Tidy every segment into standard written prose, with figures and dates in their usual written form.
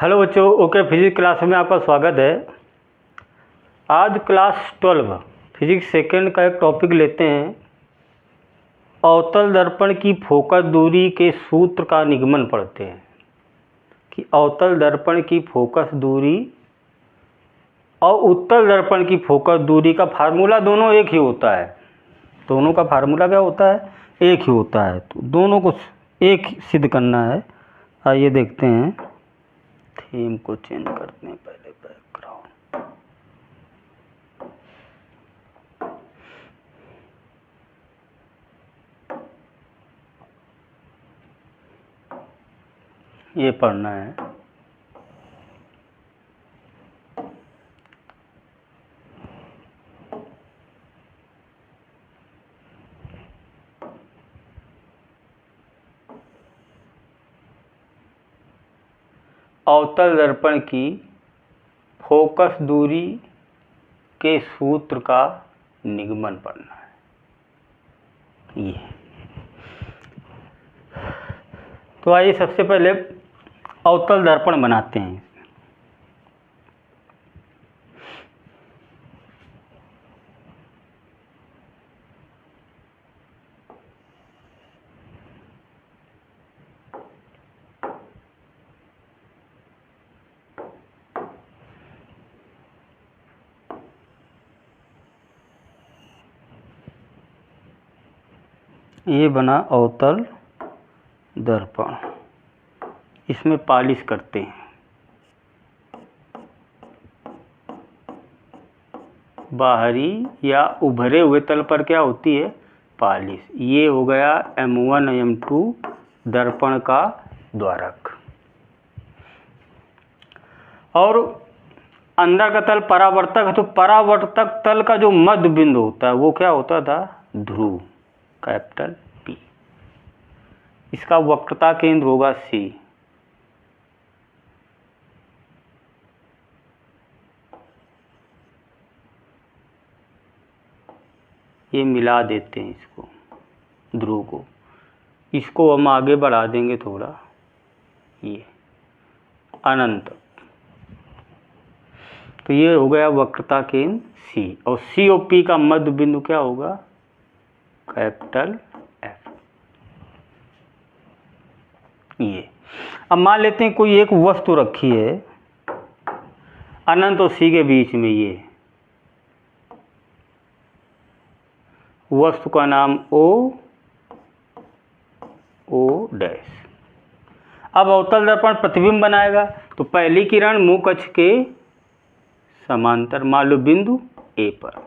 Hello बच्चों, okay physics class में आपका स्वागत है। आज क्लास 12 फिजिक्स सेकंड का एक टॉपिक लेते हैं। अवतल दर्पण की फोकस दूरी के सूत्र का निगमन पढ़ते हैं कि अवतल दर्पण की फोकस दूरी और उत्तल दर्पण की फोकस दूरी का फार्मूला दोनों एक ही होता है। दोनों का फार्मूला क्या होता है? एक ही होता है। तो दोनों को एक सिद्ध करना है। आइए देखते हैं। थीम को चेंज करते हैं पहले, बैकग्राउंड। ये पढ़ना है। अवतल दर्पण की फोकस दूरी के सूत्र का निगमन पढ़ना है। ये तो आइए सबसे पहले अवतल दर्पण बनाते हैं। ये बना अवतल दर्पण। इसमें पॉलिश करते हैं। बाहरी या उभरे हुए तल पर क्या होती है? पॉलिश। ये हो गया M1 M2 दर्पण का द्वारक। और अंदर का तल परावर्तक है, तो परावर्तक तल का जो मध्य बिंदु होता है वो क्या होता था? ध्रुव, कैपिटल P। इसका वक्रता केंद्र होगा C। ये मिला देते हैं इसको, ध्रुव को। इसको हम आगे बढ़ा देंगे थोड़ा, ये अनंत। तो ये हो गया वक्रता केंद्र C। और C और P का मध्य बिंदु क्या होगा? Capital F। ये अब मान लेते हैं कोई एक वस्तु रखी है अनंत और C के बीच में। ये वस्तु का नाम O डैश। अब अवतल दर्पण प्रतिबिंब बनाएगा, तो पहली किरण मुख अक्ष के समांतर मान लो बिंदु A पर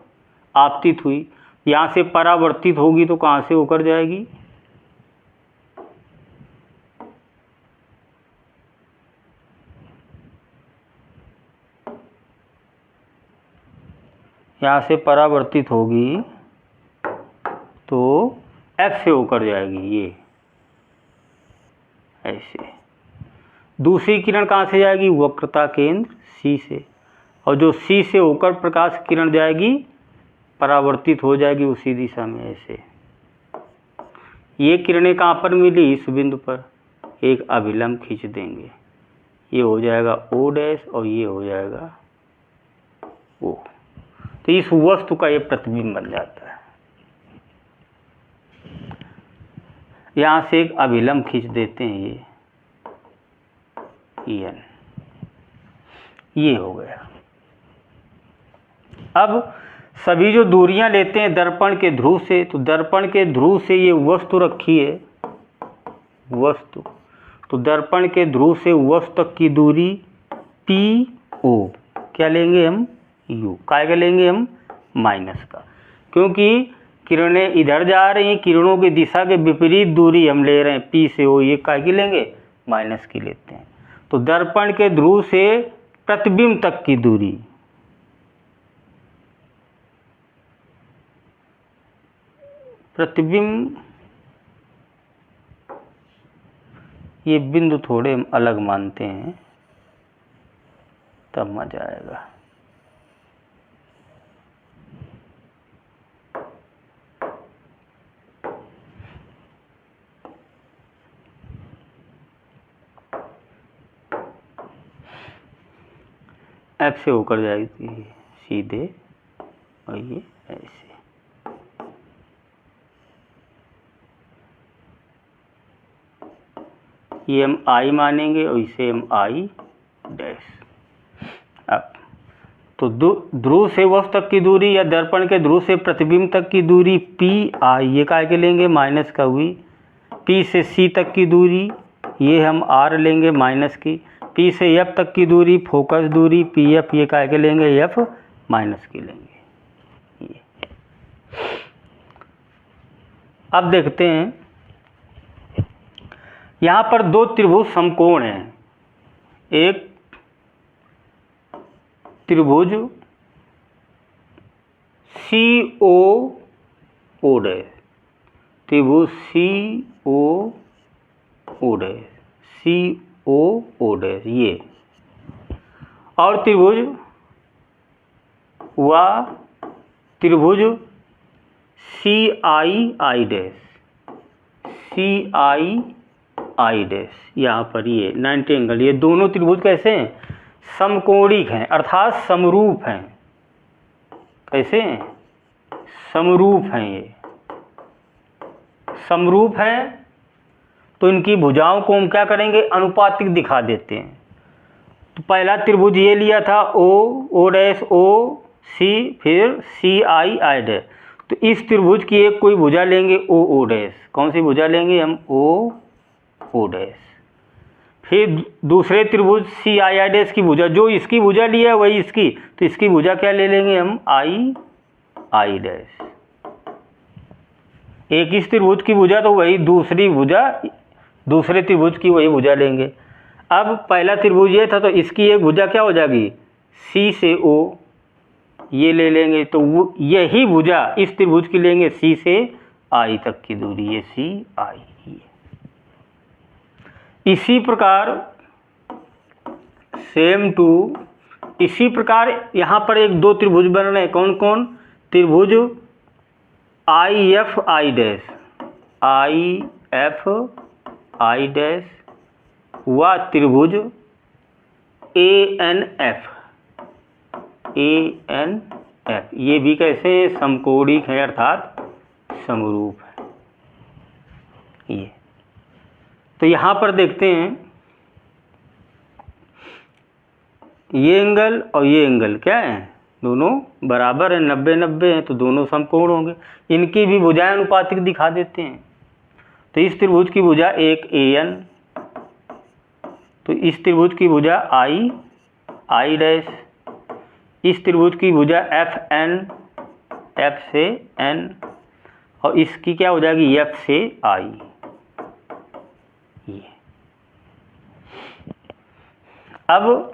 आपतित हुई। यहाँ से परावर्तित होगी तो कहाँ से होकर जाएगी? यहाँ से परावर्तित होगी तो F से होकर जाएगी, ये ऐसे। दूसरी किरण कहाँ से जाएगी? वक्रता केंद्र C से। और जो C से होकर प्रकाश किरण जाएगी, परावर्तित हो जाएगी उसी दिशा में, ऐसे। ये किरणें कहाँ पर मिली? इस बिंदु पर। एक अभिलंब खींच देंगे, ये हो जाएगा O डैश और ये हो जाएगा O। तो इस वस्तु का ये प्रतिबिंब बन जाता है। यहाँ से एक अभिलंब खींच देते हैं, ये EN। ये हो गया। अब सभी जो दूरियां लेते हैं दर्पण के ध्रुव से, तो दर्पण के ध्रुव से ये वस्तु रखी है, वस्तु। तो दर्पण के ध्रुव से वस्तु तक की दूरी PO क्या लेंगे हम? U। काय का लेंगे हम? माइनस का, क्योंकि किरणें इधर जा रही हैं, किरणों की दिशा के विपरीत दूरी हम ले रहे हैं P से O। ये काय की लेंगे? माइनस की लेते हैं। तो दर्पण के ध्रुव से प्रतिबिंब तक की दूरी, प्रतिबिंब, ये बिंदु थोड़े हम अलग मानते हैं तब मजा आएगा। एफ से होकर जाएगी सीधे, और ये ऐसे। ये हम आई मानेंगे और इसे हम आई डैश। अब तो ध्रुव से वस्तु तक की दूरी या दर्पण के ध्रुव से प्रतिबिंब तक की दूरी पी आई, ये काय के लेंगे माइनस का हुई। पी से सी तक की दूरी ये हम आर लेंगे माइनस की। पी से एफ तक की दूरी फोकस दूरी पी एफ, ये काय के लेंगे एफ माइनस की लेंगे। ये अब देखते हैं, यहाँ पर दो त्रिभुज समकोण हैं। एक त्रिभुज सी ओ डैश, त्रिभुज सी ओ डैश ये, और त्रिभुज व त्रिभुज सी आई डैश, यहाँ पर ये 90 एंगल। ये दोनों त्रिभुज कैसे हैं? समकोणिक हैं, अर्थात समरूप हैं। कैसे हैं? समरूप हैं। ये समरूप हैं तो इनकी भुजाओं को हम क्या करेंगे? अनुपातिक दिखा देते हैं। तो पहला त्रिभुज ये लिया था ओ डैश ओ सी, फिर सी आई डैश। तो इस त्रिभुज की एक कोई भुजा लेंगे ओ डैश। कौन सी भुजा लेंगे हम? O dash. फिर दूसरे त्रिभुज सी आई डैश की भुजा, जो इसकी भुजा लिया है वही इसकी, तो इसकी भुजा क्या ले लेंगे हम? I dash. एक इस त्रिभुज की भुजा तो वही दूसरी भुजा, दूसरे त्रिभुज की वही भुजा लेंगे। अब पहला त्रिभुज ये था तो इसकी एक भुजा क्या हो जाएगी? सी से ओ, ये ले लेंगे। तो वो यही भुजा इस त्रिभुज की लेंगे सी से आई तक की दूरी, ये सी आई। इसी प्रकार सेम टू, इसी प्रकार यहाँ पर एक दो त्रिभुज बन रहे हैं। कौन कौन? त्रिभुज आई एफ आई डैश व त्रिभुज ए एन एफ, ये भी कैसे समकोणिक है, अर्थात समरूप है। ये तो यहाँ पर देखते हैं, ये एंगल और ये एंगल क्या है? दोनों बराबर है, 90-90 हैं, तो दोनों समकोण होंगे। इनकी भी भुजाएं अनुपातिक दिखा देते हैं। तो इस त्रिभुज की भुजा एक AN, तो इस त्रिभुज की भुजा आई डैश, इस त्रिभुज की भुजा FN, F से N, और इसकी क्या हो जाएगी? F से I। ये अब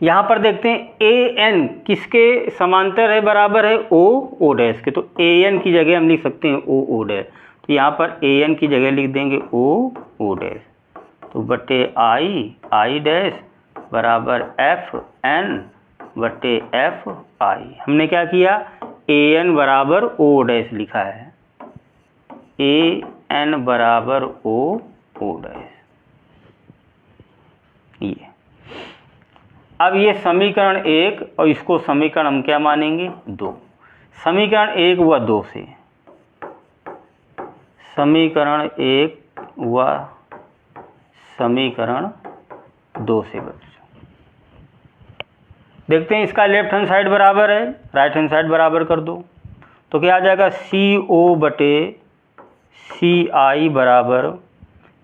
यहाँ पर देखते हैं AN किसके समांतर है? बराबर है ओ डैश के। तो AN की जगह हम लिख सकते हैं ओ डैश। तो यहाँ पर AN की जगह लिख देंगे ओ डैश। तो बटे आई डैश बराबर FN बटे FI। हमने क्या किया? AN बराबर ओ डैश लिखा है, AN बराबर ओ डैश। ये अब ये समीकरण 1 और इसको समीकरण हम क्या मानेंगे? 2। समीकरण 1 व 2 से, समीकरण 1 व समीकरण 2 से बच्चों देखते हैं। इसका लेफ्ट हैंड साइड बराबर है, राइट हैंड साइड बराबर कर दो। तो क्या आ जाएगा? CO बटे CI बराबर,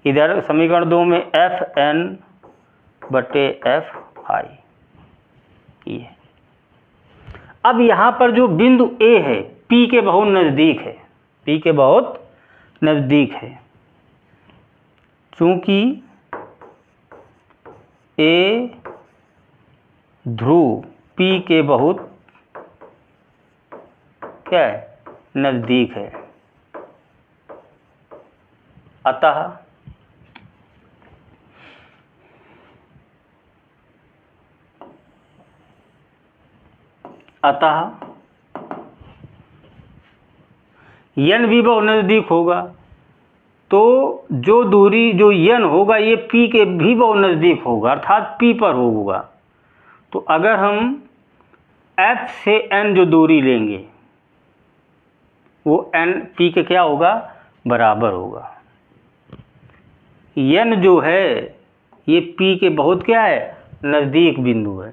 इधर समीकरण 2 में FN बटे FI। ये अब यहाँ पर जो बिंदु A है P के बहुत नज़दीक है, P के बहुत नज़दीक है। चूँकि A ध्रुव P के बहुत क्या है? नज़दीक है। अतः N भी बहुत नज़दीक होगा, तो जो दूरी जो n होगा ये P के भी बहुत नज़दीक होगा, अर्थात P पर होगा। तो अगर हम F से n जो दूरी लेंगे वो n P के क्या होगा, बराबर होगा। n जो है ये P के बहुत क्या है, नज़दीक बिंदु है।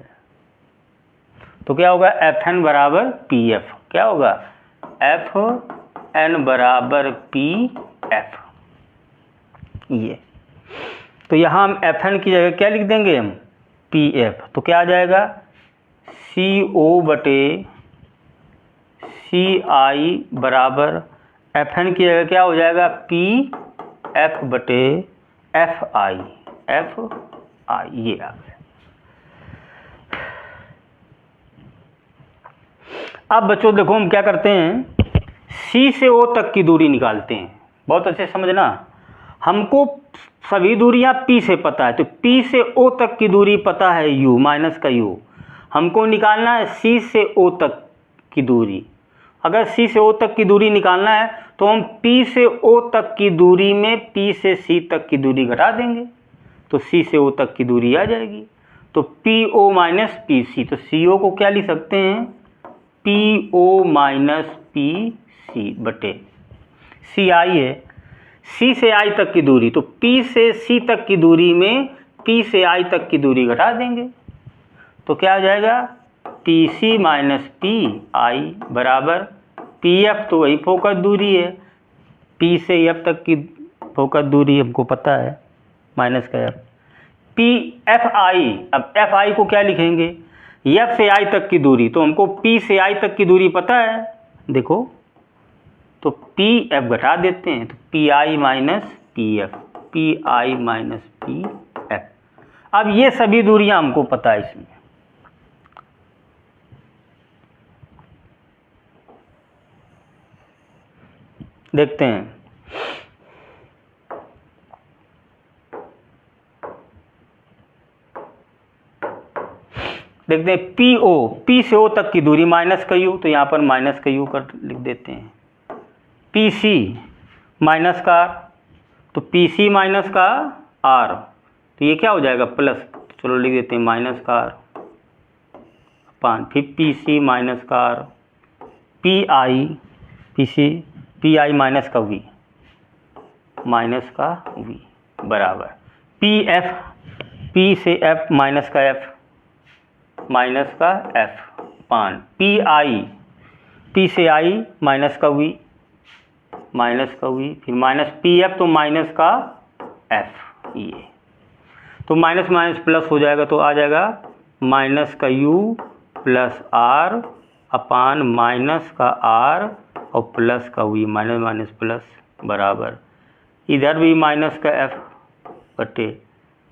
तो क्या होगा, Fn बराबर Pf। क्या होगा, Fn बराबर Pf। ये तो यहाँ हम Fn की जगह क्या लिख देंगे, हम Pf। तो क्या आ जाएगा, CO बटे CI बराबर Fn की जगह क्या हो जाएगा, Pf बटे Fi। ये आ गया। अब बच्चों देखो हम क्या करते हैं, C से O तक की दूरी निकालते हैं। बहुत अच्छे समझना, हमको सभी दूरियां P से पता है, तो P से O तक की दूरी पता है U माइनस का U। हमको निकालना है C से O तक की दूरी। अगर C से O तक की दूरी निकालना है तो हम P से O तक की दूरी में P से C तक की दूरी घटा देंगे, तो C से O तक की दूरी आ जाएगी। तो PO माइनस PC, तो CO को क्या लिख सकते हैं, PO माइनस PC बटे CI है, C से I तक की दूरी, तो P से C तक की दूरी में P से I तक की दूरी घटा देंगे, तो क्या आ जाएगा, PC माइनस PI बराबर PF, तो वही फोकस दूरी है, P से F तक की फोकस दूरी हमको पता है, माइनस का F। PFI, अब FI को क्या लिखेंगे, F से I तक की दूरी, तो हमको P से I तक की दूरी पता है, देखो तो PF घटा देते हैं, तो PI minus PF, PI minus PF। अब ये सभी दूरियां हमको पता है इसमें। देखते हैं, देखते हैं PO, P से O तक की दूरी माइनस का U, तो यहाँ पर माइनस का U कर लिख देते हैं। PC माइनस का R, तो PC माइनस का R, तो ये क्या हो जाएगा, प्लस, तो चलो लिख देते हैं माइनस का R अपान, फिर PC माइनस का R, PI माइनस का V, माइनस का V बराबर PF, P से F माइनस का F, माइनस का F पान PI, P से I माइनस का V, माइनस का V, फिर माइनस PF, तो माइनस का F। ये तो माइनस माइनस प्लस हो जाएगा, तो आ जाएगा माइनस का U plus R upon minus का R और प्लस का V, माइनस माइनस प्लस बराबर, इधर भी माइनस का F बटे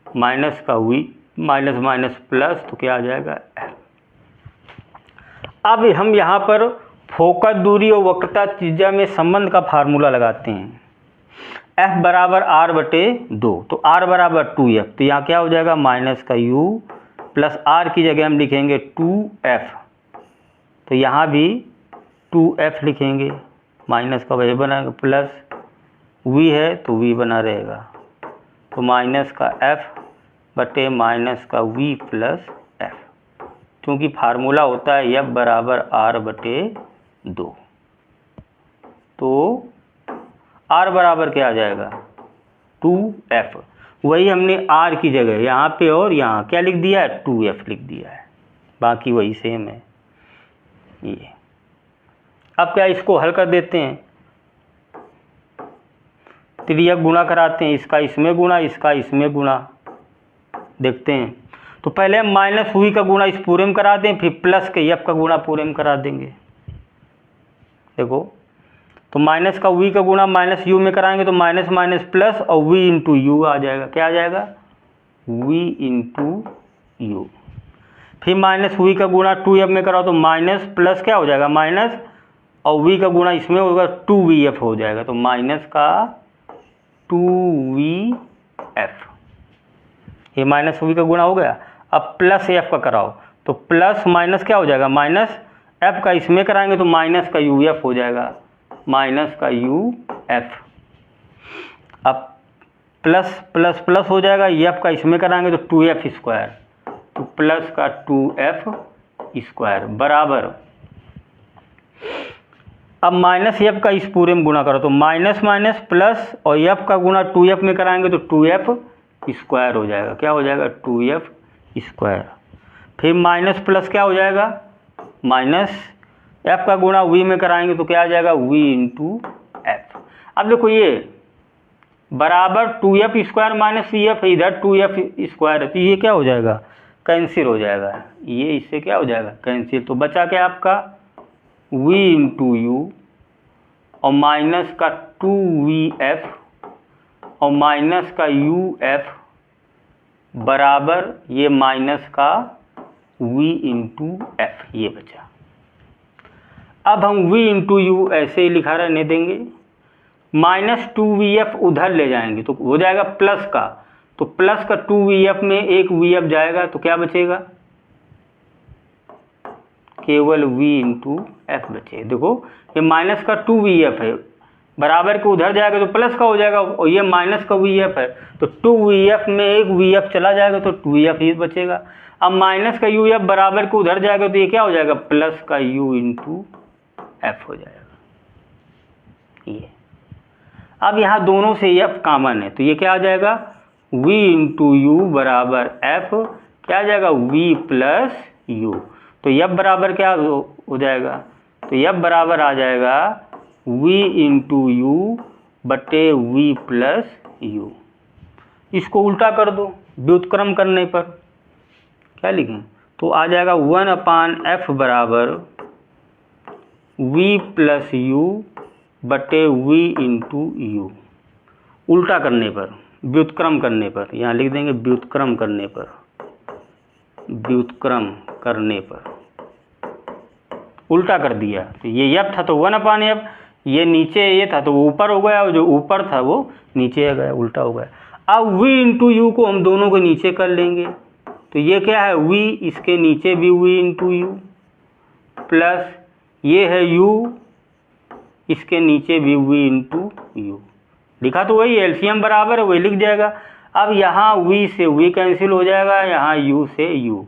माइनस का V, माइनस माइनस प्लस, तो क्या आ जाएगा F। अब हम यहाँ पर फोकस दूरी और वक्रता त्रिज्या में संबंध का फार्मूला लगाते हैं, F बराबर R बटे 2, तो R बराबर 2F, तो यहाँ क्या हो जाएगा, माइनस का U प्लस R की जगह हम लिखेंगे 2F, तो यहाँ भी 2F लिखेंगे, माइनस का वही बना, प्लस V है तो V बना रहेगा, तो माइनस का F बटे माइनस का V प्लस F, क्योंकि फार्मूला होता है F बराबर R बटे 2, तो R बराबर क्या आ जाएगा, 2F। वही हमने R की जगह यहाँ पे और यहाँ क्या लिख दिया है, 2F लिख दिया है, बाकी वही सेम है। ये अब क्या, इसको हल कर देते हैं, त्रियक गुणा कराते हैं, इसका इसमें गुणा, इसका इसमें गुणा। देखते हैं, तो पहले हम माइनस V का गुणा इस पूरे में करा दें, फिर प्लस के F का गुणा पूरे में करा देंगे। देखो तो माइनस का V का गुणा माइनस U में कराएंगे, तो माइनस माइनस प्लस और V इंटू U आ जाएगा, क्या आ जाएगा, V इंटू U। फिर माइनस V का गुणा 2F में कराओ, तो माइनस प्लस क्या हो जाएगा, माइनस, और V का गुणा इसमें होगा 2VF हो जाएगा, तो माइनस का 2VF, ये माइनस V का गुणा हो गया। अब प्लस F का कराओ, तो प्लस माइनस क्या हो जाएगा, माइनस F का इसमें कराएंगे, तो माइनस का UF हो जाएगा, माइनस का UF। अब प्लस प्लस प्लस हो जाएगा, एफ का इसमें कराएंगे तो 2f स्क्वायर, तो प्लस का 2f स्क्वायर बराबर, अब माइनस एफ का इस पूरे में गुणा करो तो माइनस माइनस प्लस और एफ का गुणा 2f में कराएंगे तो 2f स्क्वायर हो जाएगा। क्या हो जाएगा? 2f square. फिर माइनस प्लस क्या हो जाएगा? माइनस एफ का गुणा v में कराएंगे तो क्या आ जाएगा? v into F. अब देखो ये बराबर 2f स्क्वायर माइनस ef, इधर 2f स्क्वायर है तो ये क्या हो जाएगा? कैंसिल हो जाएगा। ये इससे क्या हो जाएगा? कैंसिल। तो बचा क्या आपका? v इंटू यू और माइनस का 2vf और माइनस का uf बराबर ये माइनस का v इंटू एफ, ये बचा। अब हम v इंटू यू ऐसे ही लिखा रहने देंगे, माइनस 2vf उधर ले जाएंगे तो हो जाएगा प्लस का, तो प्लस का 2vf में एक vf जाएगा तो क्या बचेगा? केवल v इंटू एफ बचेगा। देखो ये माइनस का 2vf है, बराबर के उधर जाएगा तो प्लस का हो जाएगा और ये माइनस का vf है तो 2vf में एक vf चला जाएगा तो 2vf ही बचेगा। अब माइनस का uf बराबर के उधर जाएगा तो ये क्या हो जाएगा? प्लस का u इंटू एफ हो जाएगा। ये अब यहाँ दोनों से f कॉमन है तो ये क्या आ जाएगा? v इंटू यू बराबर f, क्या आ जाएगा? v plus you. तो f बराबर क्या हो जाएगा? तो f बराबर आ जाएगा v इंटू यू बटे v प्लस यू। इसको उल्टा कर दो व्युत्क्रम करने पर, क्या लिखें? तो आ जाएगा 1/f बराबर v प्लस यू बटे v इंटू यू। उल्टा करने पर, व्युत्क्रम करने पर, यहाँ लिख देंगे व्युत्क्रम करने पर, व्युत्क्रम करने पर उल्टा कर दिया तो ये f था तो 1/f, ये नीचे ये था तो वो ऊपर हो गया और जो ऊपर था वो नीचे आ गया, उल्टा हो गया। अब v इंटू यू को हम दोनों को नीचे कर लेंगे तो ये क्या है? v, इसके नीचे भी v इंटू यू प्लस ये है u, इसके नीचे भी v इंटू यू। लिखा तो वही, एलसीएम बराबर है वही लिख जाएगा। अब यहाँ v से v कैंसिल हो जाएगा, यहाँ u से u,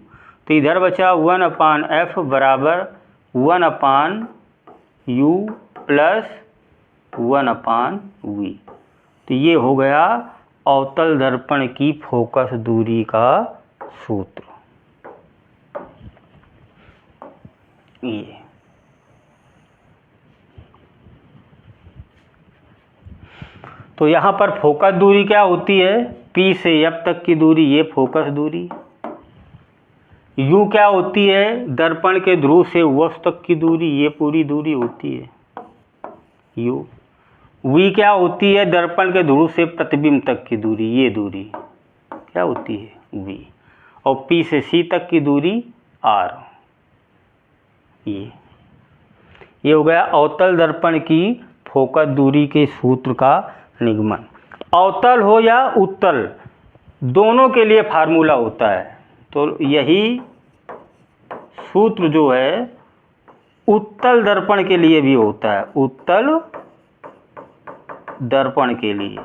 तो इधर बचा 1/f बराबर 1/u प्लस 1/v। तो ये हो गया अवतल दर्पण की फोकस दूरी का सूत्र। ये तो यहाँ पर फोकस दूरी क्या होती है? P से F तक की दूरी, ये फोकस दूरी। U क्या होती है? दर्पण के ध्रुव से वस्तु तक की दूरी, ये पूरी दूरी होती है U। V क्या होती है? दर्पण के ध्रुव से प्रतिबिंब तक की दूरी, ये दूरी क्या होती है? V। और P से C तक की दूरी R। ये हो गया अवतल दर्पण की फोकस दूरी के सूत्र का निगमन। अवतल हो या उत्तल, दोनों के लिए फार्मूला होता है। तो यही सूत्र जो है उत्तल दर्पण के लिए भी होता है, उत्तल दर्पण के लिए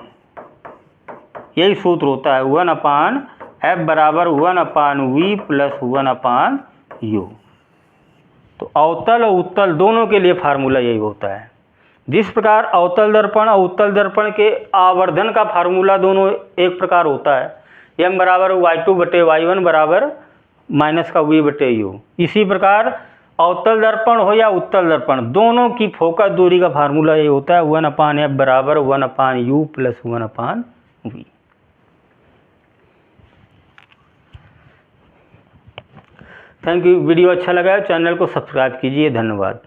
यही सूत्र होता है 1/f बराबर 1/v प्लस 1/u। तो अवतल और उत्तल दोनों के लिए फार्मूला यही होता है। जिस प्रकार अवतल दर्पण और उत्तल दर्पण के आवर्धन का फार्मूला दोनों एक प्रकार होता है, m बराबर y2 बटे y1 बराबर माइनस का v बटे u। इसी प्रकार अवतल दर्पण हो या उत्तल दर्पण, दोनों की फोकस दूरी का फार्मूला ये होता है 1/f बराबर 1/u plus 1/v। Thank you. Video अच्छा लगा है चैनल को सब्सक्राइब कीजिए। धन्यवाद।